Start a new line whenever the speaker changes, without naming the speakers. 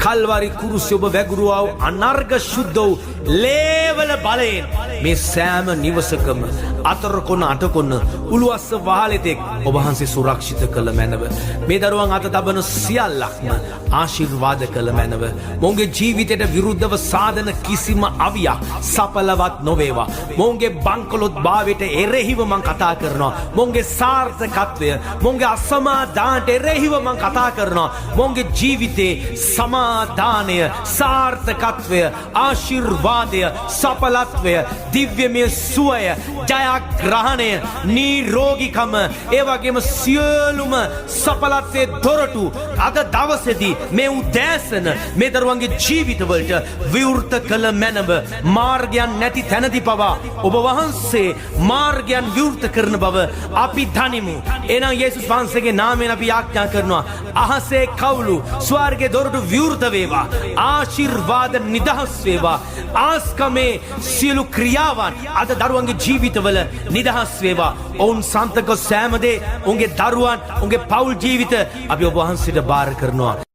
කල්වරි කුරුසෙ ඔබ වැගුරුවා වූ අනර්ග ශුද්ධ වූ ලේවල බලයෙන් මේ සෑම නිවසකම අතරකොන අටකොන උළුවස්ස වහලෙතෙක් ඔබ වහන්සේ සුරක්ෂිත කළ මැනව. මේ දරුවන් අත තබන සියල්ලක්ම ආශිර්වාද කළ මැනව. මොවුන්ගේ ජීවිතයට විරුද්ධව සාධන කිසිම අවියක් සඵලවත් නොවේවා. මොවුන්ගේ බංකොලොත් භාවයට එරෙහිව මං කතා කරනවා. මොවුන්ගේ සාර්ථකත්වය, මොවුන්ගේ අසමාදානට එරෙහිව මං කතා කරනවා. මොවුන්ගේ ජීවිතේ සමාදානය, සාර්ථකත්වය, ආශිර්වාදය, සඵලත්වය, දිව්‍යමය සුවය, ජයග්‍රහණය, නිරෝගීකම, ඒ වගේම සියලුම සඵලත්වයේ දොරටු අද දවසේදී මේ උදෑසන මේ දරුවන්ගේ ජීවිතවලට විවෘත කළ මැනව. මාර්ගයන් නැති තැනදී පවා ඔබ වහන්සේ මාර්ගයන් විවෘත කරන බව අපි දනිමු. එනම් යේසුස් වහන්සේගේ නාමයෙන් අපි යාඥා කරනවා. අහසේ කවුළු ස්වර්ගයේ දොරටු විවෘත වේවා. ආශිර්වාද නිදහස් වේවා. ආස්කමේ සියලු ක්‍රියාවන් අද දරුවන්ගේ ජීවිතවල නිදහස් වේවා. ඔවුන් සන්තක සෑම දේ උන්ගේ දරුවන්, උන්ගේ පවුල් ජීවිත අපි ඔබ වහන්සේට බාර කරනවා.